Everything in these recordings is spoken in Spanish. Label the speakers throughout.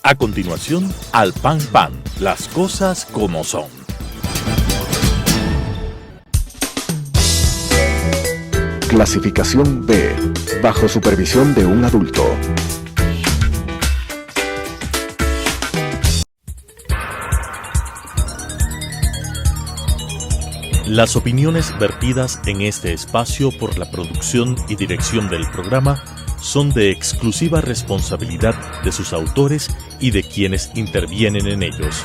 Speaker 1: A continuación, Al Pan Pan, las cosas como son.
Speaker 2: Clasificación B, bajo supervisión de un adulto.
Speaker 1: Las opiniones vertidas en este espacio por la producción y dirección del programa son de exclusiva responsabilidad de sus autores y de quienes intervienen en ellos.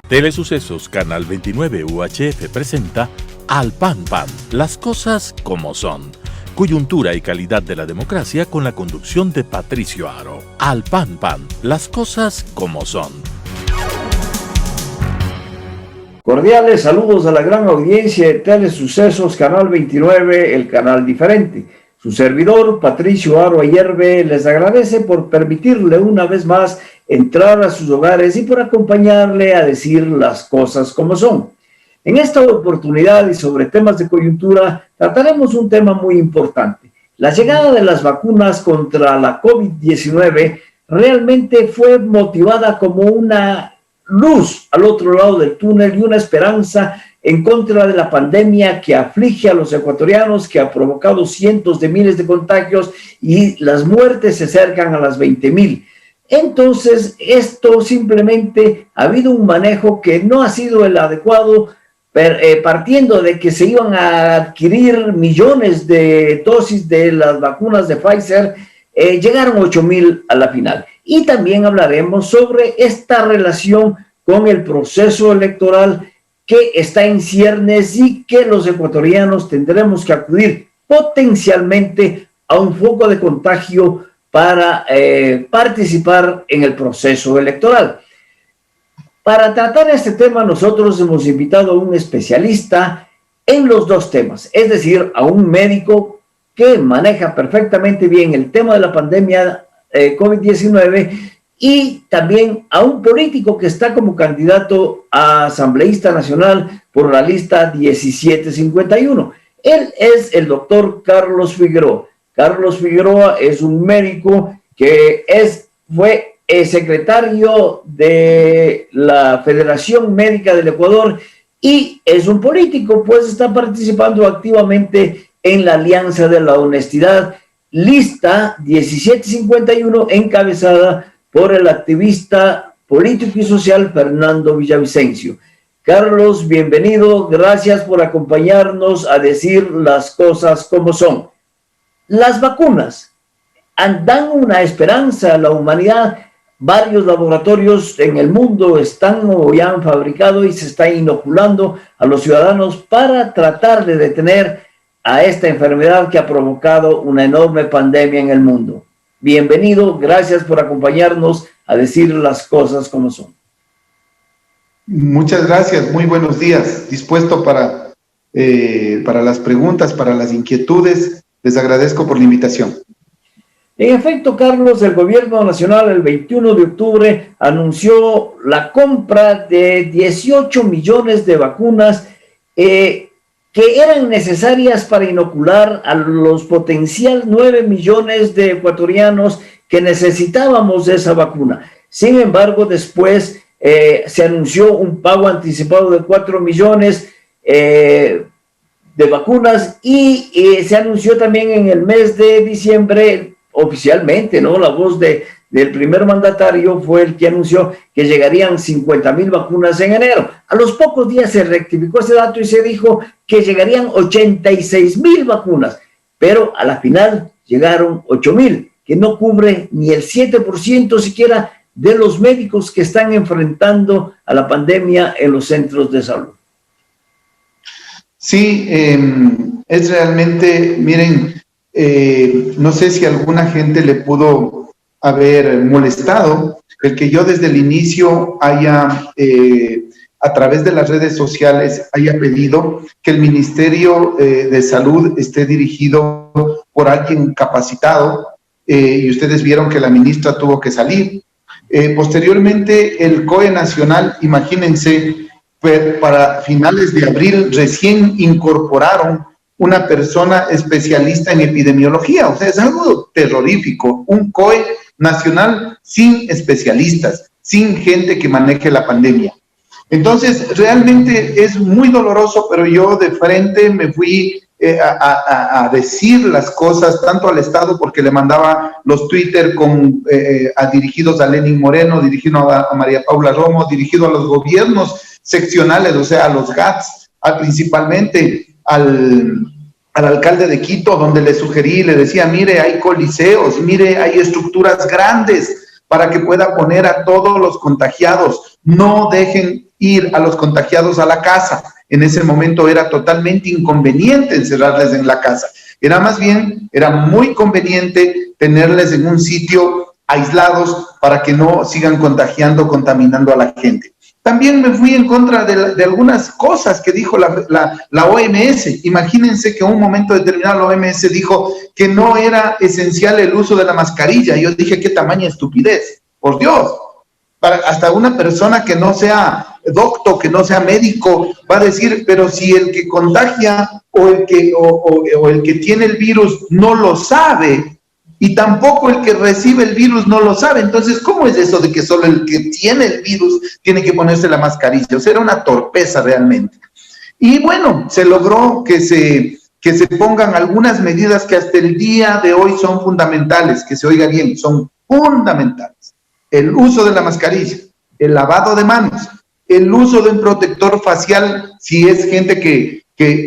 Speaker 1: Telesucesos Canal 29 UHF presenta Al Pan Pan, las cosas como son. Coyuntura y calidad de la democracia con la conducción de Patricio Aro. Al Pan Pan, las cosas como son.
Speaker 3: Cordiales saludos a la gran audiencia de Telesucesos Canal 29, el canal diferente. Su servidor, Patricio Aro Ayerbe, les agradece por permitirle una vez más entrar a sus hogares y por acompañarle a decir las cosas como son. En esta oportunidad y sobre temas de coyuntura, trataremos un tema muy importante. La llegada de las vacunas contra la COVID-19 realmente fue motivada como una luz al otro lado del túnel y una esperanza en contra de la pandemia que aflige a los ecuatorianos, que ha provocado cientos de miles de contagios y las muertes se acercan a las 20,000. Entonces, esto simplemente ha habido un manejo que no ha sido el adecuado, partiendo de que se iban a adquirir millones de dosis de las vacunas de Pfizer, llegaron 8,000 a la final. Y también hablaremos sobre esta relación con el proceso electoral que está en ciernes y que los ecuatorianos tendremos que acudir potencialmente a un foco de contagio para participar en el proceso electoral. Para tratar este tema, nosotros hemos invitado a un especialista en los dos temas, es decir, a un médico que maneja perfectamente bien el tema de la pandemia COVID-19 y también a un político que está como candidato a asambleísta nacional por la lista 1751. Él es el doctor Carlos Figueroa. Carlos Figueroa es un médico que fue secretario de la Federación Médica del Ecuador y es un político, pues está participando activamente en la Alianza de la Honestidad, lista 1751, encabezada por el activista político y social Fernando Villavicencio. Carlos, bienvenido, gracias por acompañarnos a decir las cosas como son. Las vacunas dan una esperanza a la humanidad. Varios laboratorios en el mundo están o ya han fabricado y se está inoculando a los ciudadanos para tratar de detener a esta enfermedad que ha provocado una enorme pandemia en el mundo. Bienvenido, gracias por acompañarnos a decir las cosas como son.
Speaker 4: Muchas gracias, muy buenos días. Dispuesto para las preguntas, para las inquietudes. Les agradezco por la invitación.
Speaker 3: En efecto, Carlos, el gobierno nacional el 21 de octubre anunció la compra de 18 millones de vacunas que eran necesarias para inocular a los potencial 9 millones de ecuatorianos que necesitábamos de esa vacuna. Sin embargo, después se anunció un pago anticipado de 4 millones de vacunas y se anunció también en el mes de diciembre oficialmente, ¿no? La voz del primer mandatario fue el que anunció que llegarían 50,000 vacunas en enero. A los pocos días se rectificó ese dato y se dijo que llegarían 86,000 vacunas, pero a la final llegaron 8,000, que no cubre ni el 7% siquiera de los médicos que están enfrentando a la pandemia en los centros de salud.
Speaker 4: Sí, es realmente, miren, no sé si alguna gente le pudo haber molestado el que yo desde el inicio haya, a través de las redes sociales, haya pedido que el Ministerio de Salud esté dirigido por alguien capacitado, y ustedes vieron que la ministra tuvo que salir. Posteriormente, el COE Nacional, imagínense, para finales de abril recién incorporaron una persona especialista en epidemiología. O sea, es algo terrorífico, un COE nacional sin especialistas, sin gente que maneje la pandemia. Entonces, realmente es muy doloroso, pero yo de frente me fui a decir las cosas, tanto al Estado, porque le mandaba los Twitter dirigidos a Lenín Moreno, dirigido a María Paula Romo, dirigido a los gobiernos seccionales, o sea, a los GATS, principalmente al alcalde de Quito, donde le sugerí, le decía, mire, hay coliseos, mire, hay estructuras grandes para que pueda poner a todos los contagiados, no dejen ir a los contagiados a la casa. En ese momento era totalmente inconveniente encerrarles en la casa. Era muy conveniente tenerles en un sitio aislados para que no sigan contaminando a la gente. También me fui en contra de algunas cosas que dijo la OMS. Imagínense que en un momento determinado la OMS dijo que no era esencial el uso de la mascarilla. Yo dije, qué tamaña estupidez, por Dios. Hasta una persona que no sea doctor, que no sea médico, va a decir, pero si el que contagia o el que tiene el virus no lo sabe, y tampoco el que recibe el virus no lo sabe, entonces, ¿cómo es eso de que solo el que tiene el virus tiene que ponerse la mascarilla? O sea, era una torpeza realmente. Y bueno, se logró que se pongan algunas medidas que hasta el día de hoy son fundamentales, que se oiga bien, son fundamentales. El uso de la mascarilla, el lavado de manos, el uso de un protector facial, si es gente que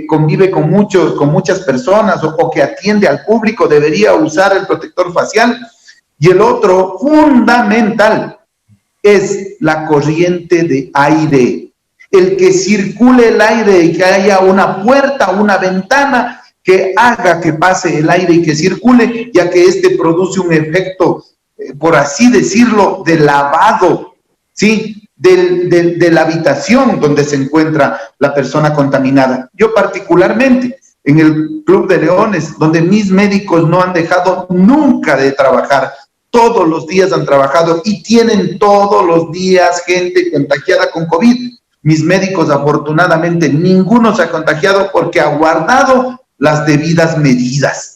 Speaker 4: convive con muchas personas o que atiende al público, debería usar el protector facial. Y el otro fundamental es la corriente de aire, el que circule el aire y que haya una puerta, una ventana que haga que pase el aire y que circule, ya que este produce un efecto, por así decirlo, de lavado, ¿sí?, de la habitación donde se encuentra la persona contaminada. Yo particularmente, en el Club de Leones, donde mis médicos no han dejado nunca de trabajar, todos los días han trabajado y tienen todos los días gente contagiada con COVID. Mis médicos, afortunadamente, ninguno se ha contagiado porque ha guardado las debidas medidas.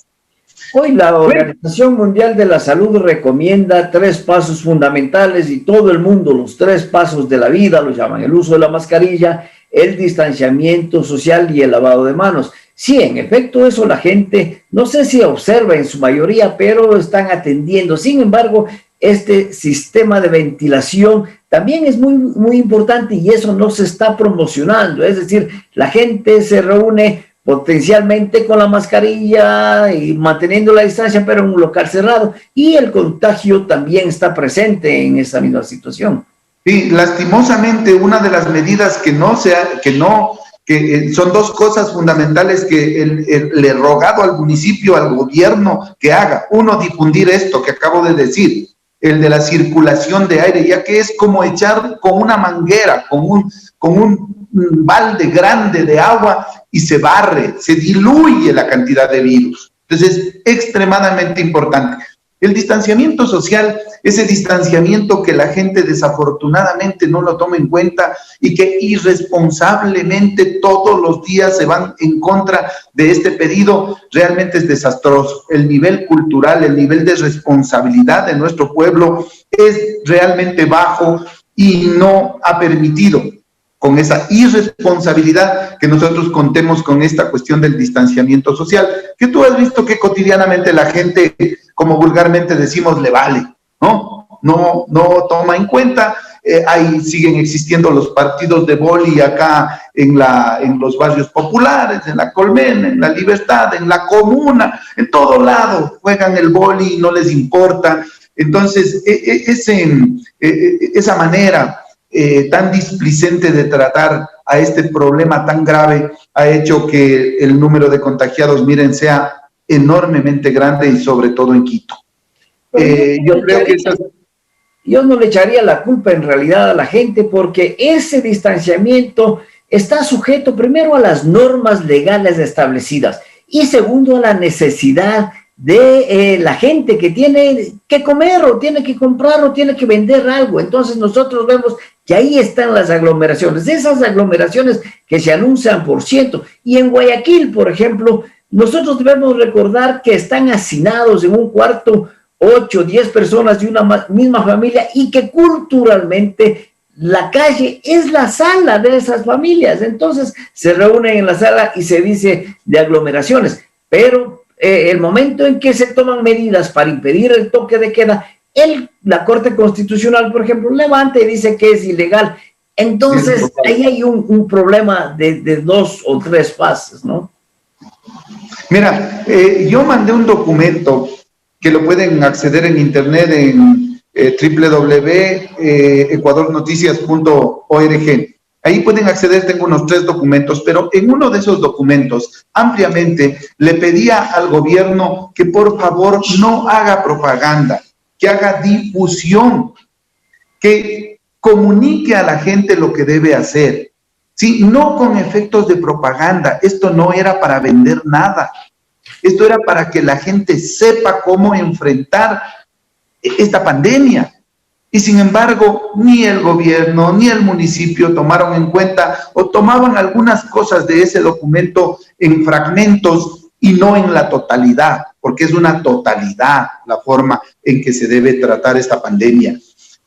Speaker 3: Hoy la Organización Mundial de la Salud recomienda 3 pasos fundamentales y todo el mundo, los 3 pasos de la vida, lo llaman el uso de la mascarilla, el distanciamiento social y el lavado de manos. Sí, en efecto, eso la gente, no sé si observa en su mayoría, pero están atendiendo. Sin embargo, este sistema de ventilación también es muy importante y eso no se está promocionando. Es decir, la gente se reúne potencialmente con la mascarilla y manteniendo la distancia, pero en un local cerrado, y el contagio también está presente en esa misma situación.
Speaker 4: Sí, lastimosamente una de las medidas que son 2 cosas fundamentales que le he rogado al municipio, al gobierno que haga. Uno, difundir esto que acabo de decir, el de la circulación de aire, ya que es como echar con una manguera, con un balde grande de agua y se barre, se diluye la cantidad de virus. Entonces, es extremadamente importante. El distanciamiento social, ese distanciamiento que la gente desafortunadamente no lo toma en cuenta y que irresponsablemente todos los días se van en contra de este pedido, realmente es desastroso. El nivel cultural, el nivel de responsabilidad de nuestro pueblo es realmente bajo y no ha permitido, con esa irresponsabilidad, que nosotros contemos con esta cuestión del distanciamiento social, que tú has visto que cotidianamente la gente, como vulgarmente decimos, le vale, no toma en cuenta. Ahí siguen existiendo los partidos de vóley acá en los barrios populares, en la Colmena, en la Libertad, en la Comuna, en todo lado juegan el vóley y no les importa. Entonces, esa manera tan displicente de tratar a este problema tan grave ha hecho que el número de contagiados, miren, sea enormemente grande y sobre todo en Quito.
Speaker 3: Yo no le echaría la culpa en realidad a la gente, porque ese distanciamiento está sujeto primero a las normas legales establecidas y segundo a la necesidad de la gente que tiene que comer o tiene que comprar o tiene que vender algo. Entonces nosotros vemos que ahí están las aglomeraciones, esas aglomeraciones que se anuncian por ciento. Y en Guayaquil, por ejemplo, nosotros debemos recordar que están hacinados en un cuarto 8, 10 personas de una misma familia y que culturalmente la calle es la sala de esas familias. Entonces se reúnen en la sala y se dice de aglomeraciones, pero el momento en que se toman medidas para impedir el toque de queda, la Corte Constitucional, por ejemplo, levanta y dice que es ilegal. Entonces ahí hay un problema de 2 o 3 fases, ¿no?
Speaker 4: Mira, yo mandé un documento que lo pueden acceder en internet en www.ecuadornoticias.org. Ahí pueden acceder, tengo unos 3 documentos, pero en uno de esos documentos, ampliamente, le pedía al gobierno que por favor no haga propaganda, que haga difusión, que comunique a la gente lo que debe hacer. Sí, no con efectos de propaganda. Esto no era para vender nada. Esto era para que la gente sepa cómo enfrentar esta pandemia. Y sin embargo, ni el gobierno ni el municipio tomaron en cuenta o tomaban algunas cosas de ese documento en fragmentos y no en la totalidad, porque es una totalidad la forma en que se debe tratar esta pandemia.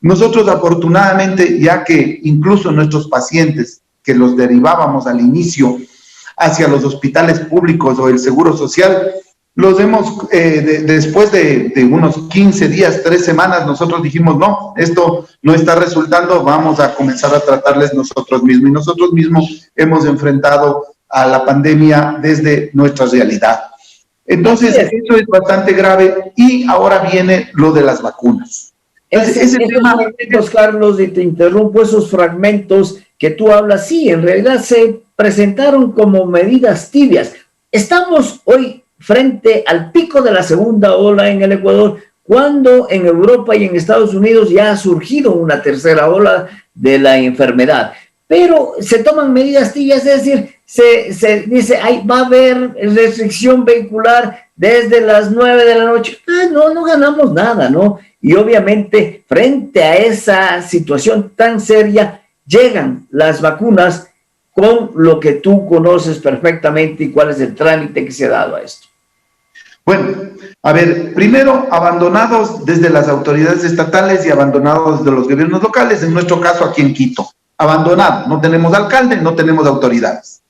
Speaker 4: Nosotros afortunadamente, ya que incluso nuestros pacientes que los derivábamos al inicio hacia los hospitales públicos o el Seguro Social, los hemos, después de unos 15 días, 3 semanas, nosotros dijimos, no, esto no está resultando, vamos a comenzar a tratarles nosotros mismos. Y nosotros mismos hemos enfrentado a la pandemia desde nuestra realidad. Entonces, eso es bastante grave. Y ahora viene lo de las vacunas.
Speaker 3: Ese tema, Carlos, y te interrumpo, esos fragmentos que tú hablas, sí, en realidad se presentaron como medidas tibias. Estamos hoy frente al pico de la segunda ola en el Ecuador, cuando en Europa y en Estados Unidos ya ha surgido una tercera ola de la enfermedad. Pero se toman medidas tibias, es decir, se dice, va a haber restricción vehicular desde las 9 de la noche. No ganamos nada, ¿no? Y obviamente, frente a esa situación tan seria, llegan las vacunas con lo que tú conoces perfectamente y cuál es el trámite que se ha dado a esto.
Speaker 4: Bueno, a ver, primero, abandonados desde las autoridades estatales y abandonados de los gobiernos locales, en nuestro caso aquí en Quito. Abandonado, no tenemos alcalde, no tenemos autoridades.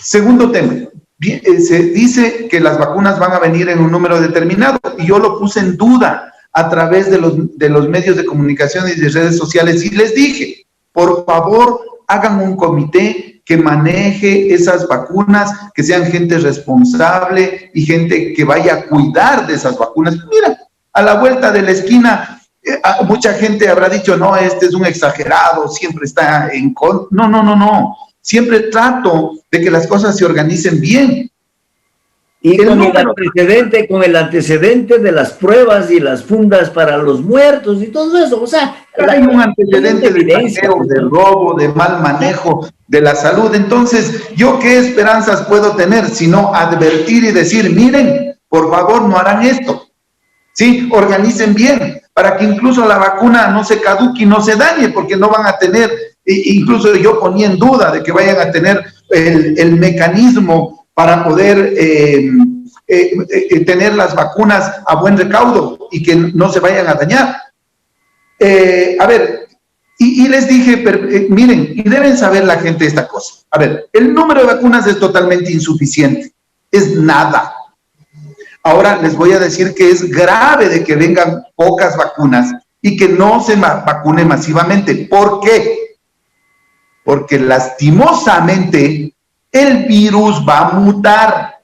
Speaker 4: Segundo tema, se dice que las vacunas van a venir en un número determinado y yo lo puse en duda a través de los medios de comunicación y de redes sociales y les dije, por favor, hagan un comité que maneje esas vacunas, que sean gente responsable y gente que vaya a cuidar de esas vacunas. Mira, a la vuelta de la esquina, mucha gente habrá dicho, no, este es un exagerado, siempre está en contra. No. Siempre trato de que las cosas se organicen bien.
Speaker 3: Y con el antecedente de las pruebas y las fundas para los muertos y todo eso, o sea...
Speaker 4: Hay un antecedente de saqueo, de robo, de mal manejo de la salud. Entonces, ¿yo qué esperanzas puedo tener? Sino advertir y decir, miren, por favor, no harán esto. Sí, organicen bien, para que incluso la vacuna no se caduque y no se dañe, porque no van a tener, incluso yo ponía en duda de que vayan a tener el mecanismo para poder tener las vacunas a buen recaudo y que no se vayan a dañar. A ver, y les dije, miren, y deben saber la gente esta cosa. A ver, el número de vacunas es totalmente insuficiente, es nada. Ahora les voy a decir que es grave de que vengan pocas vacunas y que no se vacune masivamente. ¿Por qué? Porque lastimosamente el virus va a mutar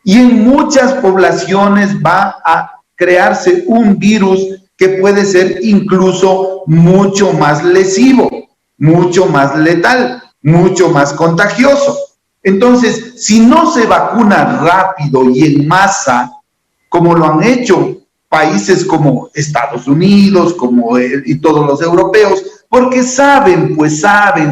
Speaker 4: y en muchas poblaciones va a crearse un virus que puede ser incluso mucho más lesivo, mucho más letal, mucho más contagioso. Entonces, si no se vacuna rápido y en masa, como lo han hecho países como Estados Unidos, y todos los europeos, porque saben,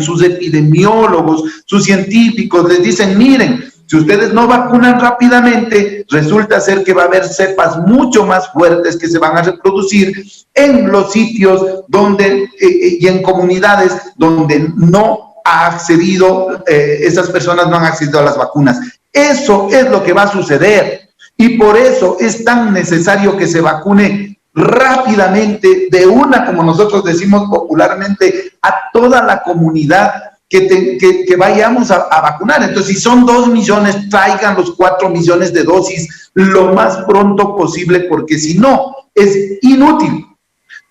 Speaker 4: sus epidemiólogos, sus científicos les dicen, miren, Si ustedes no vacunan rápidamente, resulta ser que va a haber cepas mucho más fuertes que se van a reproducir en los sitios donde y en comunidades donde no ha accedido, esas personas no han accedido a las vacunas. Eso es lo que va a suceder y por eso es tan necesario que se vacune rápidamente, de una, como nosotros decimos popularmente, a toda la comunidad que vayamos a vacunar. Entonces, si son 2 millones, traigan los 4 millones de dosis lo más pronto posible, porque si no, es inútil,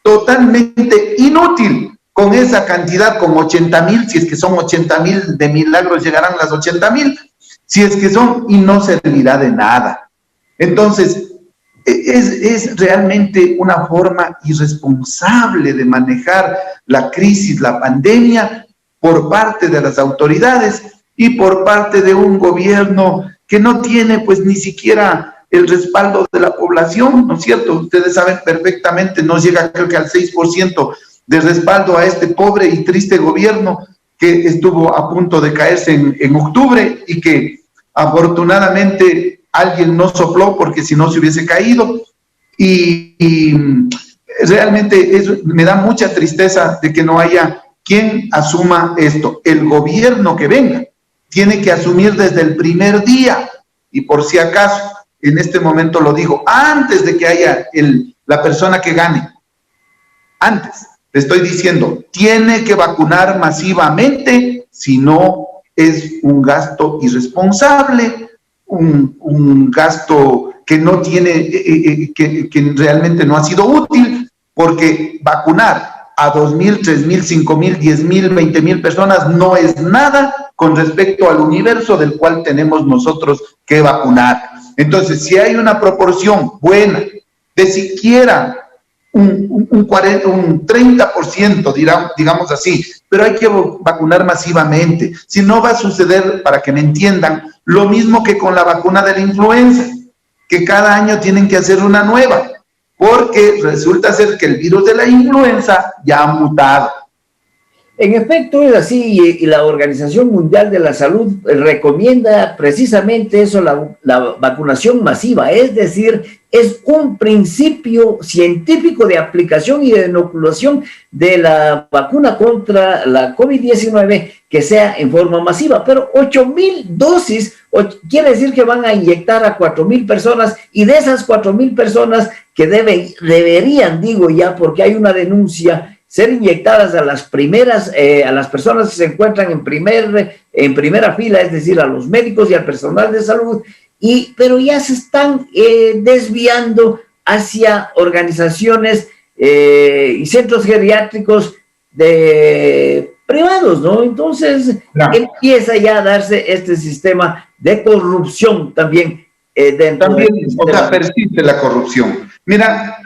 Speaker 4: totalmente inútil. Con esa cantidad, con 80,000, si es que son 80,000, de milagros llegarán las 80,000, si es que son, y no servirá de nada. Entonces, es realmente una forma irresponsable de manejar la crisis, la pandemia, por parte de las autoridades y por parte de un gobierno que no tiene pues ni siquiera el respaldo de la población, ¿no es cierto? Ustedes saben perfectamente, no llega creo que al 6% de respaldo a este pobre y triste gobierno que estuvo a punto de caerse en octubre y que afortunadamente alguien no sopló porque si no se hubiese caído y realmente me da mucha tristeza de que no haya quien asuma esto. El gobierno que venga tiene que asumir desde el primer día y por si acaso, en este momento lo digo, antes de que haya la persona que gane, antes, le estoy diciendo, tiene que vacunar masivamente, si no es un gasto irresponsable, un gasto que no tiene, que realmente no ha sido útil, porque vacunar a 2,000, 3,000, 5,000, 10,000, 20,000 personas no es nada con respecto al universo del cual tenemos nosotros que vacunar. Entonces, si hay una proporción buena de siquiera un 30%, digamos así, pero hay que vacunar masivamente. Si no, va a suceder, para que me entiendan, lo mismo que con la vacuna de la influenza, que cada año tienen que hacer una nueva, porque resulta ser que el virus de la influenza ya ha mutado.
Speaker 3: En efecto, es así, y la Organización Mundial de la Salud recomienda precisamente eso, la vacunación masiva, es decir, es un principio científico de aplicación y de inoculación de la vacuna contra la COVID-19 que sea en forma masiva, pero 8,000 dosis quiere decir que van a inyectar a 4,000 personas, y de esas 4,000 personas que deberían, digo ya, porque hay una denuncia, ser inyectadas a las primeras, a las personas que se encuentran en primera fila, es decir, a los médicos y al personal de salud, pero ya se están desviando hacia organizaciones y centros geriátricos privados, ¿no? Entonces, empieza ya a darse este sistema de corrupción también dentro
Speaker 4: también, o sea, persiste la corrupción. Mira,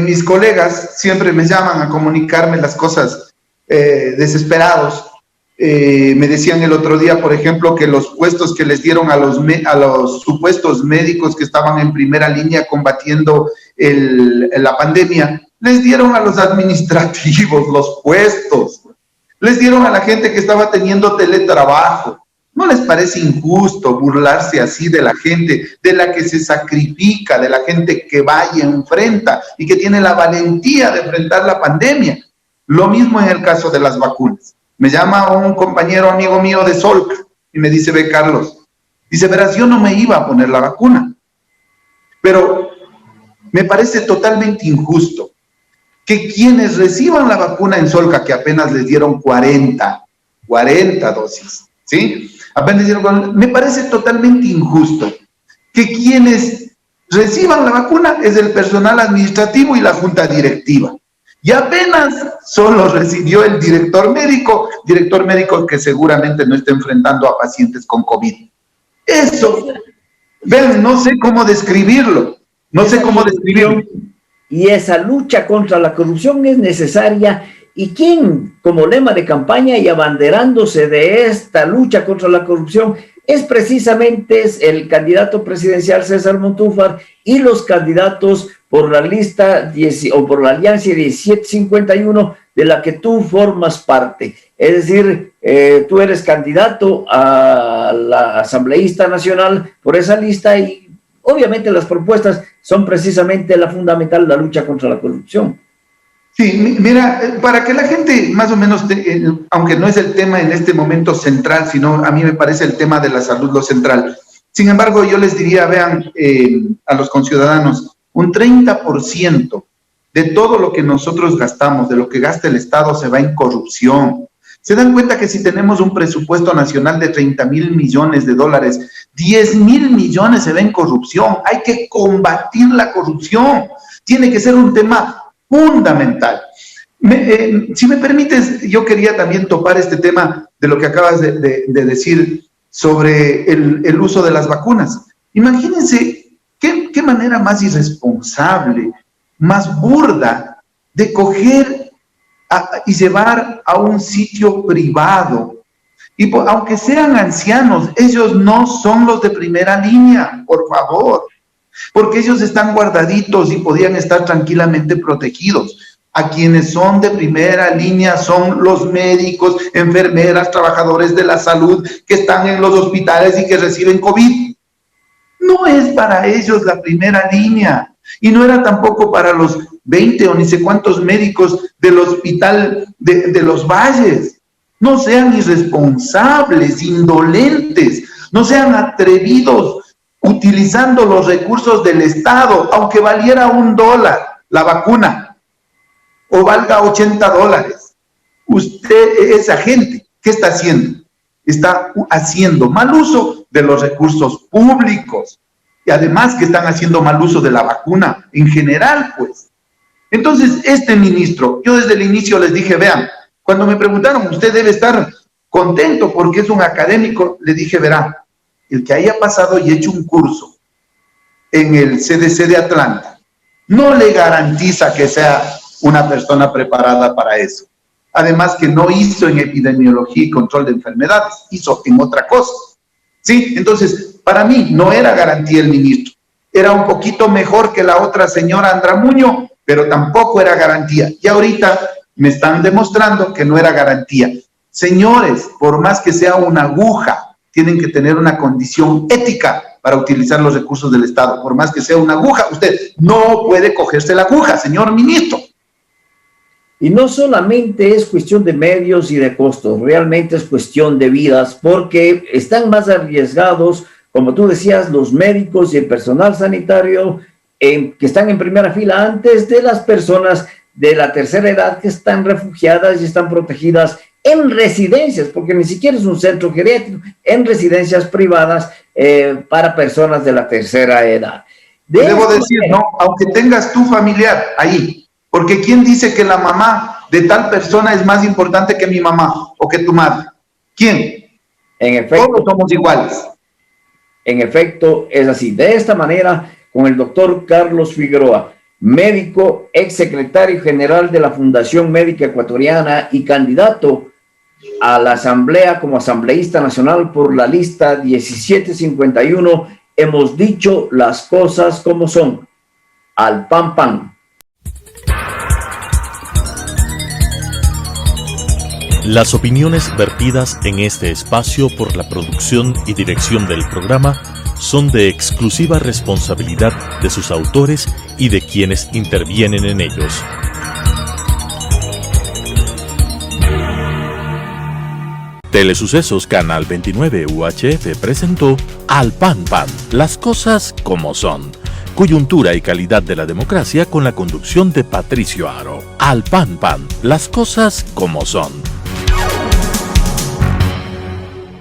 Speaker 4: mis colegas siempre me llaman a comunicarme las cosas desesperados. Me decían el otro día, por ejemplo, que los puestos que les dieron a los supuestos médicos que estaban en primera línea combatiendo la pandemia, les dieron a los administrativos los puestos, les dieron a la gente que estaba teniendo teletrabajo. ¿No les parece injusto burlarse así de la gente, de la que se sacrifica, de la gente que va y enfrenta y que tiene la valentía de enfrentar la pandemia? Lo mismo en el caso de las vacunas. Me llama un compañero amigo mío de Solca y me dice, ve Carlos, dice, verás, yo no me iba a poner la vacuna, pero me parece totalmente injusto que quienes reciban la vacuna en Solca, que apenas les dieron 40 dosis, ¿sí? Apenas dieron, me parece totalmente injusto que quienes reciban la vacuna es el personal administrativo y la junta directiva. Y apenas solo recibió el director médico que seguramente no está enfrentando a pacientes con COVID. Eso, ven, no sé cómo describirlo,
Speaker 3: Y esa lucha contra la corrupción es necesaria, y quien, como lema de campaña y abanderándose de esta lucha contra la corrupción, es precisamente el candidato presidencial César Montúfar y los candidatos por la lista por la alianza 1751 de la que tú formas parte. Es decir, tú eres candidato a la asambleísta nacional por esa lista y obviamente las propuestas son precisamente la fundamental, la lucha contra la corrupción.
Speaker 4: Sí, mira, para que la gente más o menos, aunque no es el tema en este momento central, sino a mí me parece el tema de la salud lo central. Sin embargo, yo les diría, vean, a los conciudadanos, un 30% de todo lo que nosotros gastamos, de lo que gasta el Estado, se va en corrupción. Se dan cuenta que si tenemos un presupuesto nacional de 30.000 millones de dólares, 10.000 millones se va en corrupción. Hay que combatir la corrupción. Tiene que ser un tema fundamental. Si me permites, yo quería también topar este tema de lo que acabas de decir sobre el uso de las vacunas. Imagínense qué manera más irresponsable, más burda de coger y llevar a un sitio privado. Y aunque sean ancianos, ellos no son los de primera línea, por favor, porque ellos están guardaditos y podían estar tranquilamente protegidos. A quienes son de primera línea son los médicos, enfermeras, trabajadores de la salud que están en los hospitales y que reciben COVID. No es para ellos la primera línea y no era tampoco para los 20 o ni sé cuántos médicos del hospital de Los Valles. No sean irresponsables, indolentes, no sean atrevidos utilizando los recursos del Estado, aunque valiera $1 la vacuna o valga $80. Usted, esa gente, ¿qué está haciendo? Está haciendo mal uso de los recursos públicos y además que están haciendo mal uso de la vacuna en general, pues. Entonces, este ministro, yo desde el inicio les dije, vean, cuando me preguntaron, usted debe estar contento porque es un académico, le dije, verá, el que haya pasado y hecho un curso en el CDC de Atlanta no le garantiza que sea una persona preparada para eso. Además que no hizo en epidemiología y control de enfermedades, hizo en otra cosa. ¿Sí? Entonces, para mí no era garantía el ministro. Era un poquito mejor que la otra señora Andramuño, pero tampoco era garantía. Y ahorita me están demostrando que no era garantía. Señores, por más que sea una aguja, tienen que tener una condición ética para utilizar los recursos del Estado. Por más que sea una aguja, usted no puede cogerse la aguja, señor ministro.
Speaker 3: Y no solamente es cuestión de medios y de costos, realmente es cuestión de vidas, porque están más arriesgados, como tú decías, los médicos y el personal sanitario que están en primera fila antes de las personas de la tercera edad que están refugiadas y están protegidas en residencias, porque ni siquiera es un centro geriátrico, en residencias privadas para personas de la tercera edad.
Speaker 4: Debo decir, ¿no? Aunque tengas tu familiar ahí, porque ¿quién dice que la mamá de tal persona es más importante que mi mamá o que tu madre? ¿Quién?
Speaker 3: En efecto,
Speaker 4: todos somos iguales.
Speaker 3: En efecto, es así. De esta manera, con el doctor Carlos Figueroa, médico, exsecretario general de la Fundación Médica Ecuatoriana y candidato a la Asamblea como asambleísta nacional por la lista 1751, hemos dicho las cosas como son. Al pan pan.
Speaker 1: Las opiniones vertidas en este espacio por la producción y dirección del programa son de exclusiva responsabilidad de sus autores y de quienes intervienen en ellos. Telesucesos Canal 29 UHF presentó Al Pan Pan, las cosas como son. Coyuntura y calidad de la democracia con la conducción de Patricio Aro. Al Pan Pan, las cosas como son.